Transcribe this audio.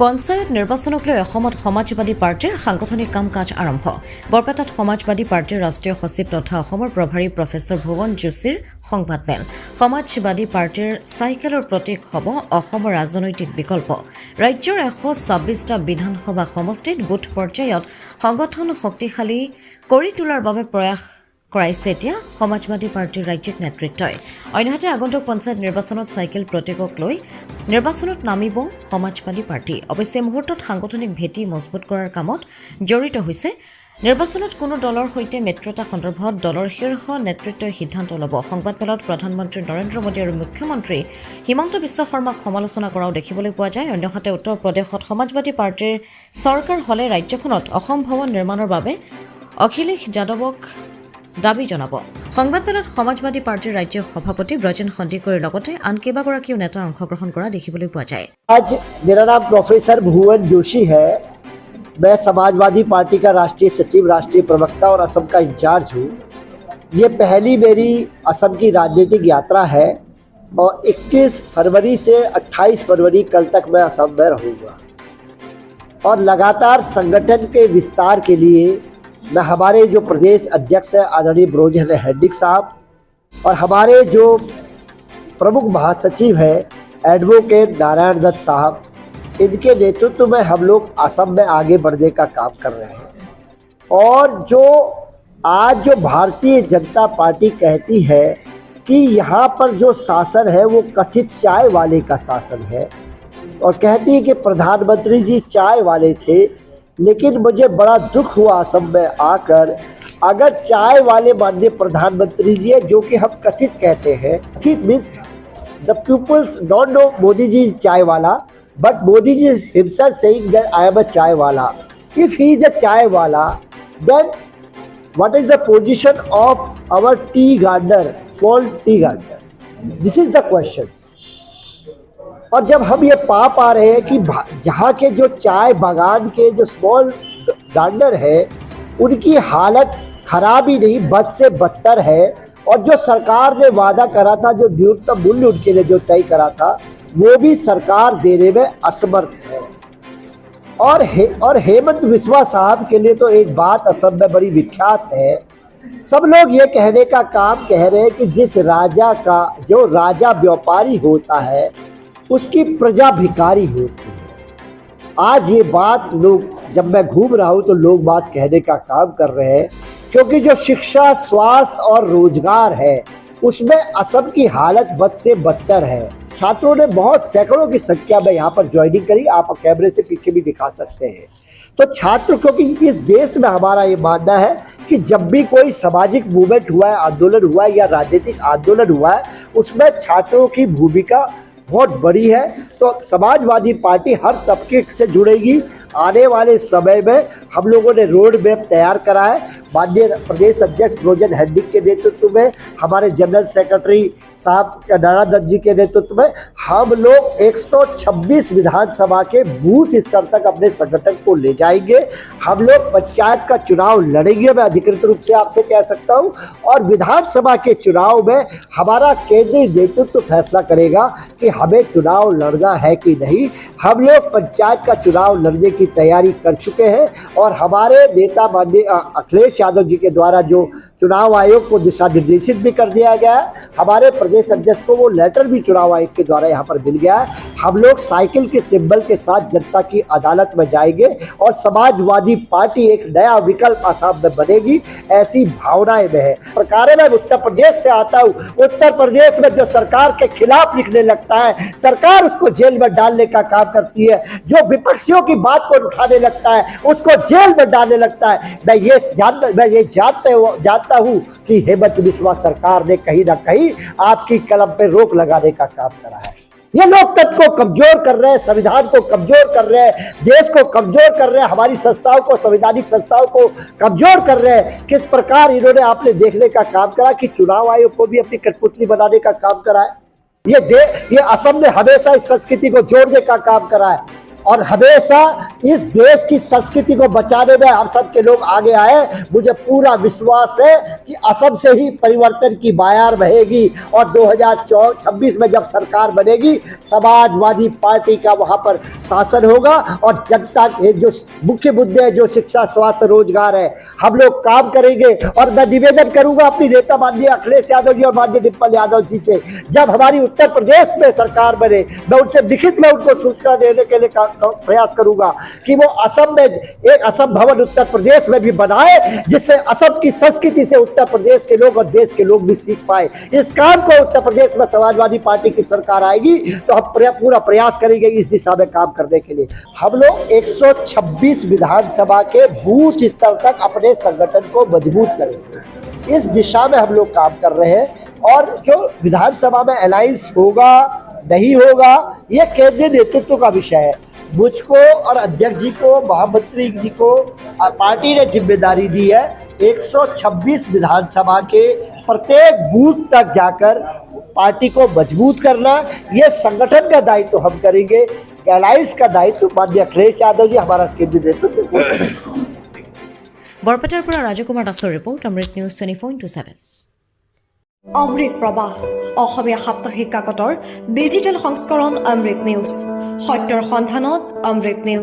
পঞ্চায়ত নিৰ্বাচনক লৈ অসমত সমাজবাদী পাৰ্টিৰ সাংগঠনিক কাম কাজ আৰম্ভ। বৰপেটাত সমাজবাদী পাৰ্টিৰ ৰাষ্ট্ৰীয় সচিব তথা অসমৰ প্ৰভাৰী প্ৰফেচৰ ভুৱন যোশীৰ সংবাদমেল। সমাজবাদী পাৰ্টিৰ চাইকেলৰ প্ৰতীক হ'ব অসমৰ ৰাজনৈতিক বিকল্প। ৰাজ্যৰ 126টা বিধানসভা সমষ্টিত বুথ পৰ্যায়ত সংগঠন শক্তিশালী কৰি তোলাৰ বাবে প্ৰয়াস কৰাইছে এতিয়া সমাজবাদী পাৰ্টিৰ ৰাজ্যিক নেতৃত্বই। অন্যহাতে আগন্তুক পঞ্চায়ত নিৰ্বাচনত চাইকেল প্ৰতীকক লৈ নিৰ্বাচনত নামিব সমাজবাদী পাৰ্টি। অৱশ্যে মুহূৰ্তত সাংগঠনিক ভেটি মজবুত কৰাৰ কামত জড়িত হৈছে। নিৰ্বাচনত কোনো দলৰ সৈতে মিত্ৰতা সন্দৰ্ভত দলৰ শীৰ্ষ নেতৃত্বই সিদ্ধান্ত ল'ব। সংবাদমেলত প্ৰধানমন্ত্ৰী নৰেন্দ্ৰ মোদী আৰু মুখ্যমন্ত্ৰী হিমন্ত বিশ্ব শৰ্মাক সমালোচনা কৰাও দেখিবলৈ পোৱা যায়। অন্যহাতে উত্তৰ প্ৰদেশত সমাজবাদী পাৰ্টিৰ চৰকাৰ হ'লে ৰাজ্যখনত অসম ভৱন নিৰ্মাণৰ বাবে অখিলেশ যাদৱক দাবী জনাব। সংবাদমেলত সমাজবাদী পাৰ্টিৰ ৰাজ্যিক সভাপতি ব্ৰজেন সন্দিকৈৰ লগতে আন কেইবাগৰাকীও নেতা অংশগ্ৰহণ কৰা দেখিবলৈ পোৱা যায়। आज मेरा नाम प्रोफेसर भुवन जोशी है। मैं समाजवादी पार्टी का राष्ट्रीय सचिव, राष्ट्रीय प्रवक्ता और असम का इंचार्ज हूँ। ये पहली मेरी असम की राजनीतिक यात्रा है और 21 फरवरी से 28 फरवरी कल तक मैं असम में रहूँगा और लगातार संगठन के विस्तार के लिए मैं हमारे जो प्रदेश अध्यक्ष है आदरणीय ब्रोजन हेडिक साहब और हमारे जो प्रमुख महासचिव है एडवोकेट नारायण दत्त साहब, इनके नेतृत्व में हम लोग असम में आगे बढ़ने का काम कर रहे हैं। और जो आज जो भारतीय जनता पार्टी कहती है कि यहाँ पर जो शासन है वो कथित चाय वाले का शासन है और कहती है कि प्रधानमंत्री जी चाय वाले थे, लेकिन मुझे बड़ा दुख हुआ असम में आकर, अगर चाय वाले माननीय प्रधानमंत्री जी है जो कि हम कथित कहते हैं, कथित means the peoples don't know Modi ji is chai wala, but Modi ji is himself saying that I am a chai wala. If he is a चाय वाला, then what is the position of our tea gardener, small tea gardeners? This is the question. और जब हम ये पा रहे हैं कि जहाँ के जो चाय बागान के जो स्मॉल गार्डनर है उनकी हालत खराब ही नहीं बद से बदतर है, और जो सरकार ने वादा करा था, जो न्यूनतम मूल्य उनके लिए जो तय करा था, वो भी सरकार देने में असमर्थ है। और हेमंत बिस्वा साहब के लिए तो एक बात असम में बड़ी विख्यात है। सब लोग ये कहने का काम कह रहे हैं कि जिस राजा का जो राजा व्यापारी होता है उसकी प्रजा भिखारी होती है। आज ये बात लोग, जब मैं घूम रहा हूँ तो लोग बात कहने का काम कर रहे हैं, क्योंकि जो शिक्षा, स्वास्थ्य और रोजगार है उसमें असम की हालत बद से बदतर है। छात्रों ने बहुत सैकड़ों की संख्या में यहाँ पर ज्वाइनिंग करी, आप कैमरे से पीछे भी दिखा सकते हैं। तो छात्र, क्योंकि इस देश में हमारा ये मानना है कि जब भी कोई सामाजिक मूवमेंट हुआ है, आंदोलन हुआ है या राजनीतिक आंदोलन हुआ है, उसमें छात्रों की भूमिका बहुत बड़ी है। तो समाजवादी पार्टी हर तबके से जुड़ेगी। आने वाले समय में हम लोगों ने रोड मैप तैयार करा है। माननीय प्रदेश अध्यक्ष ब्रोजन हेडिक के नेतृत्व में, हमारे जनरल सेक्रेटरी साहब नारायण दत्त जी के नेतृत्व में हम लोग 126 विधानसभा के बूथ स्तर तक अपने संगठन को ले जाएंगे। हम लोग पंचायत का चुनाव लड़ेंगे, मैं अधिकृत रूप से आपसे कह सकता हूँ, और विधानसभा के चुनाव में हमारा केंद्रीय नेतृत्व फैसला करेगा कि हमें चुनाव लड़ना है कि नहीं। हम लोग पंचायत का चुनाव लड़ने की तैयारी कर चुके हैं और हमारे नेता माननीय अखिलेश यादव जी के द्वारा जो चुनाव आयोग को दिशा निर्देशित भी कर दिया गया है, हमारे प्रदेश अध्यक्ष को वो लेटर भी चुनाव आयोग के द्वारा यहाँ पर मिल गया है। हम लोग साइकिल के सिंबल के साथ जनता की अदालत में जाएंगे और समाजवादी पार्टी एक नया विकल्प असम में बनेगी, ऐसी भावनाएं में है। प्रकार मैं उत्तर प्रदेश से आता हूँ। उत्तर प्रदेश में जो सरकार के खिलाफ लिखने लगता है, सरकार उसको जेल में डालने का काम करती है। जो विपक्षियों की बात को उठाने लगता है उसको जेल में डालने लगता है। मैं ये जानता हूं कि हेमंत बिस्वा सरकार ने कहीं ना कहीं आपकी कलम पे रोक लगाने का काम करा है। ये लोकतंत्र को कमजोर कर रहे हैं, संविधान को कमजोर कर रहे हैं, देश को कमजोर कर रहे हैं, हमारी संस्थाओं को, संवैधानिक संस्थाओं को कमजोर कर रहे हैं। किस प्रकार इन्होंने आपने देखने का काम करा कि चुनाव आयोग को भी अपनी कठपुतली बनाने का काम करा है। ये असम ने हमेशा इस संस्कृति को जोड़ने का काम करा है। और हमेशा इस देश की संस्कृति को बचाने में हम सब के लोग आगे आए। मुझे पूरा विश्वास है कि असम से ही परिवर्तन की बयार बहेगी और 2026 में जब सरकार बनेगी समाजवादी पार्टी का वहां पर शासन होगा और जनता के जो मुख्य मुद्दे हैं, जो शिक्षा, स्वास्थ्य, रोजगार है, हम लोग काम करेंगे। और मैं निवेदन करूंगा अपनी नेता माननीय अखिलेश यादव जी और माननीय डिम्पल यादव जी से, जब हमारी उत्तर प्रदेश में सरकार बने, मैं उनसे लिखित में उनको सूचना देने के लिए प्रयास करूंगा कि वो असम में एक असम भवन उत्तर प्रदेश में भी बनाए, जिससे असम की संस्कृति से उत्तर प्रदेश के लोग और देश के लोग भी सीख पाए। इस काम को उत्तर प्रदेश में समाजवादी पार्टी की सरकार आएगी तो हम पूरा प्रयास करेंगे इस दिशा में काम करने के लिए। हम लोग 126 विधानसभा के बूथ स्तर तक अपने संगठन को मजबूत करेंगे, इस दिशा में हम लोग काम कर रहे हैं। और जो विधानसभा में अलायंस होगा नहीं होगा ये केंद्रीय नेतृत्व का विषय है। मुझको और अध्यक्ष जी को, महामंत्री जी को पार्टी ने जिम्मेदारी दी है 126 विधानसभा के प्रत्येक बूथ तक जाकर पार्टी को मजबूत करना। ये संगठन का दायित्व हम करेंगे, अलायंस का दायित्व माननीय अखिलेश यादव जी हमारा केंद्रीय नेतृत्व। বৰপেটাৰ পৰা ৰাজকুমাৰ দাসৰ ৰিপৰ্ট, অমৃত নিউজ 24/7। অমৃত প্ৰবাহ অসমীয়া সাপ্তাহিক কাকতৰ ডিজিটেল সংস্কৰণ অমৃত নিউজ, সত্যৰ সন্ধানত অমৃত নিউজ।